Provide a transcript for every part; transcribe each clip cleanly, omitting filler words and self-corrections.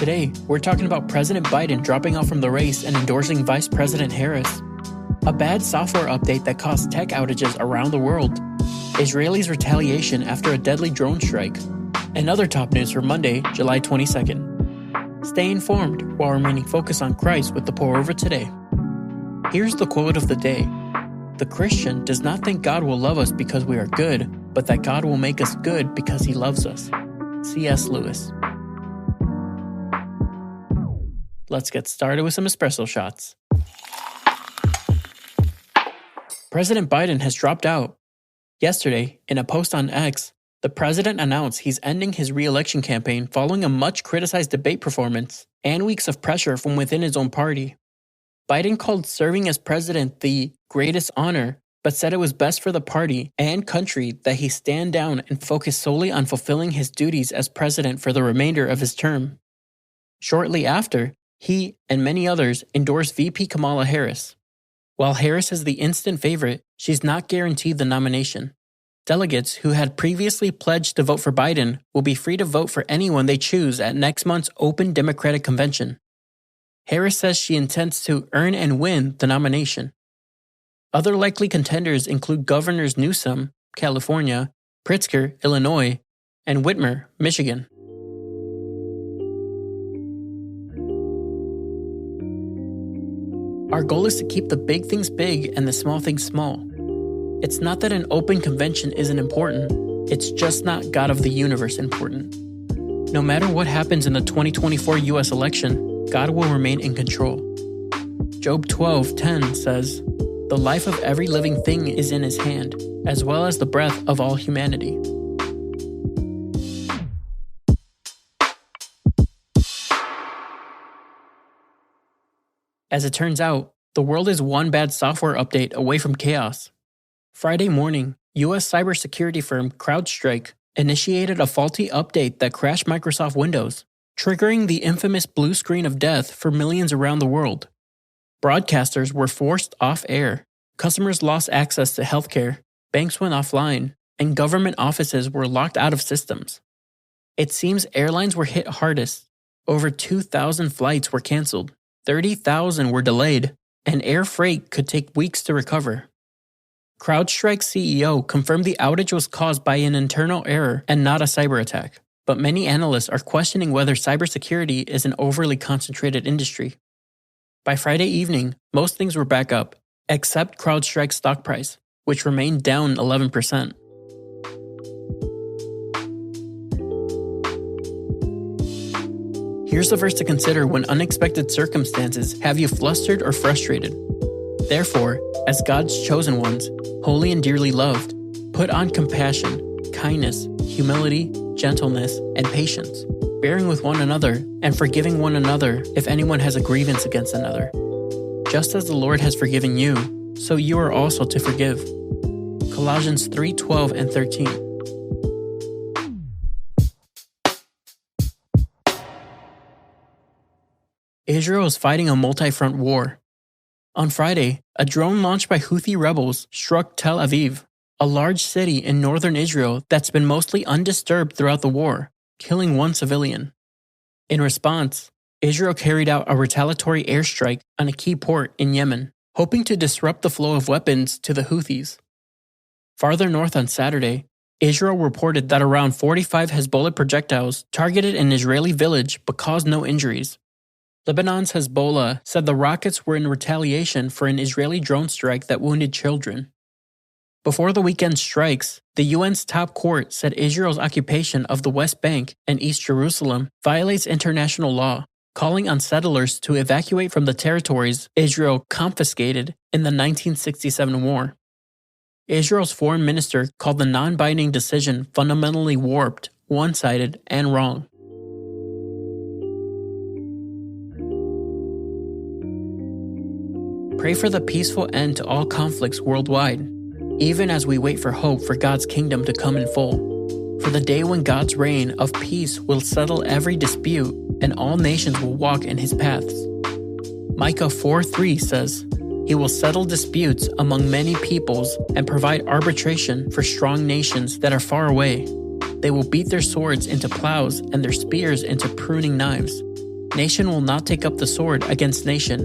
Today, we're talking about President Biden dropping out from the race and endorsing Vice President Harris. A bad software update that caused tech outages around the world. Israelis' retaliation after a deadly drone strike. And other top news for Monday, July 22nd. Stay informed while remaining focused on Christ with the pour over today. Here's the quote of the day. The Christian does not think God will love us because we are good, but that God will make us good because he loves us. C.S. Lewis. Let's get started with some espresso shots. President Biden has dropped out. Yesterday, in a post on X, the president announced he's ending his re-election campaign following a much-criticized debate performance and weeks of pressure from within his own party. Biden called serving as president the greatest honor, but said it was best for the party and country that he stand down and focus solely on fulfilling his duties as president for the remainder of his term. Shortly after, he and many others endorsed VP Kamala Harris. While Harris is the instant favorite, she's not guaranteed the nomination. Delegates who had previously pledged to vote for Biden will be free to vote for anyone they choose at next month's open Democratic convention. Harris says she intends to earn and win the nomination. Other likely contenders include Governors Newsom, California, Pritzker, Illinois, and Whitmer, Michigan. Our goal is to keep the big things big and the small things small. It's not that an open convention isn't important, it's just not God of the universe important. No matter what happens in the 2024 US election, God will remain in control. Job 12:10 says, "The life of every living thing is in his hand, as well as the breath of all humanity." As it turns out, the world is one bad software update away from chaos. Friday morning, US cybersecurity firm CrowdStrike initiated a faulty update that crashed Microsoft Windows, triggering the infamous blue screen of death for millions around the world. Broadcasters were forced off air, customers lost access to healthcare, banks went offline, and government offices were locked out of systems. It seems airlines were hit hardest. Over 2,000 flights were canceled. 30,000 were delayed, and air freight could take weeks to recover. CrowdStrike's CEO confirmed the outage was caused by an internal error and not a cyber attack, but many analysts are questioning whether cybersecurity is an overly concentrated industry. By Friday evening, most things were back up, except CrowdStrike's stock price, which remained down 11%. Here's the verse to consider when unexpected circumstances have you flustered or frustrated. Therefore, as God's chosen ones, holy and dearly loved, put on compassion, kindness, humility, gentleness, and patience, bearing with one another and forgiving one another if anyone has a grievance against another. Just as the Lord has forgiven you, so you are also to forgive. Colossians 3:12 and 13. Israel is fighting a multi-front war. On Friday, a drone launched by Houthi rebels struck Tel Aviv, a large city in northern Israel that's been mostly undisturbed throughout the war, killing one civilian. In response, Israel carried out a retaliatory airstrike on a key port in Yemen, hoping to disrupt the flow of weapons to the Houthis. Farther north on Saturday, Israel reported that around 45 Hezbollah projectiles targeted an Israeli village but caused no injuries. Lebanon's Hezbollah said the rockets were in retaliation for an Israeli drone strike that wounded children. Before the weekend strikes, the UN's top court said Israel's occupation of the West Bank and East Jerusalem violates international law, calling on settlers to evacuate from the territories Israel confiscated in the 1967 war. Israel's foreign minister called the non-binding decision fundamentally warped, one-sided, and wrong. Pray for the peaceful end to all conflicts worldwide, even as we wait for hope for God's kingdom to come in full. For the day when God's reign of peace will settle every dispute and all nations will walk in his paths. Micah 4:3 says, "He will settle disputes among many peoples and provide arbitration for strong nations that are far away. They will beat their swords into plows and their spears into pruning knives. Nation will not take up the sword against nation,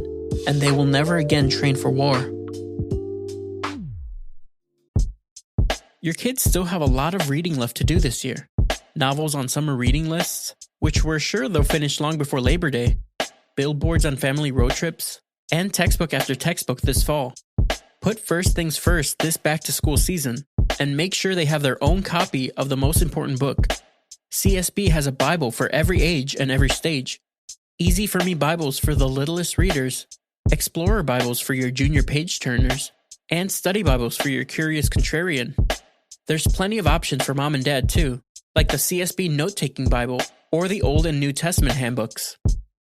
and they will never again train for war. Your kids still have a lot of reading left to do this year. Novels on summer reading lists, which we're sure they'll finish long before Labor Day, billboards on family road trips, and textbook after textbook this fall. Put first things first this back-to-school season, and make sure they have their own copy of the most important book. CSB has a Bible for every age and every stage. Easy for Me Bibles for the littlest readers, Explorer Bibles for your junior page turners, and Study Bibles for your curious contrarian. There's plenty of options for mom and dad too, like the CSB Note-Taking Bible or the Old and New Testament handbooks.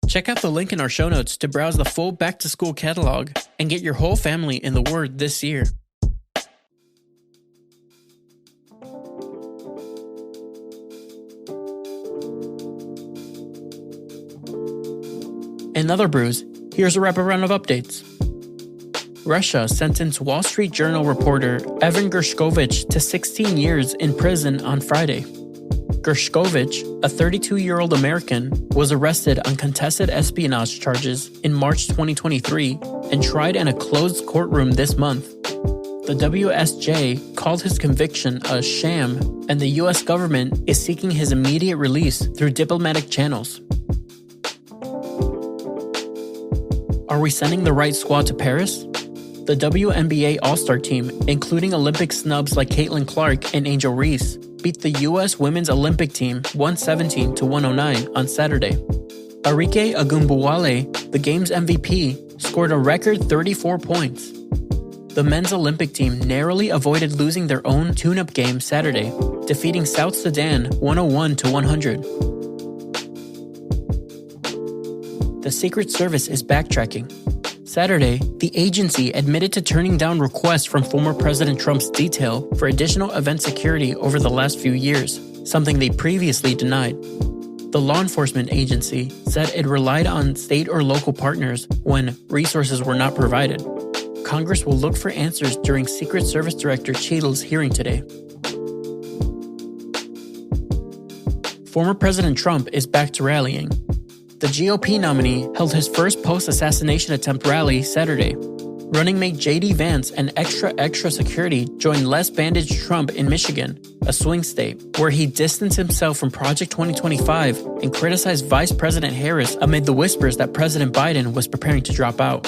Check out the link in our show notes to browse the full back-to-school catalog and get your whole family in the Word this year. In other brews, here's a wraparound of updates. Russia sentenced Wall Street Journal reporter Evan Gershkovich to 16 years in prison on Friday. Gershkovich, a 32-year-old American, was arrested on contested espionage charges in March 2023 and tried in a closed courtroom this month. The WSJ called his conviction a sham, and the U.S. government is seeking his immediate release through diplomatic channels. Are we sending the right squad to Paris? The WNBA All-Star team, including Olympic snubs like Caitlin Clark and Angel Reese, beat the U.S. Women's Olympic team 117-109 on Saturday. Arike Ogunbowale, the game's MVP, scored a record 34 points. The men's Olympic team narrowly avoided losing their own tune-up game Saturday, defeating South Sudan 101-100. The Secret Service is backtracking. Saturday, the agency admitted to turning down requests from former President Trump's detail for additional event security over the last few years, something they previously denied. The law enforcement agency said it relied on state or local partners when resources were not provided. Congress will look for answers during Secret Service Director Cheadle's hearing today. Former President Trump is back to rallying. The GOP nominee held his first post-assassination attempt rally Saturday. Running mate J.D. Vance and extra security joined less bandaged Trump in Michigan, a swing state, where he distanced himself from Project 2025 and criticized Vice President Harris amid the whispers that President Biden was preparing to drop out.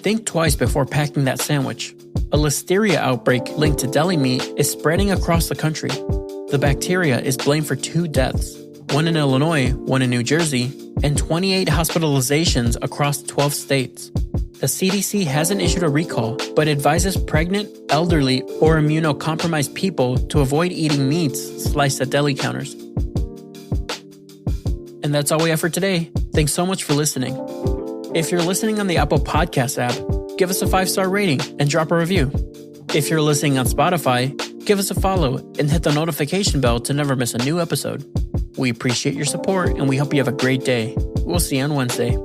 Think twice before packing that sandwich. A listeria outbreak linked to deli meat is spreading across the country. The bacteria is blamed for 2 deaths. One in Illinois, one in New Jersey, and 28 hospitalizations across 12 states. The CDC hasn't issued a recall, but advises pregnant, elderly, or immunocompromised people to avoid eating meats sliced at deli counters. And that's all we have for today. Thanks so much for listening. If you're listening on the Apple Podcast app, give us a 5-star rating and drop a review. If you're listening on Spotify, give us a follow and hit the notification bell to never miss a new episode. We appreciate your support and we hope you have a great day. We'll see you on Wednesday.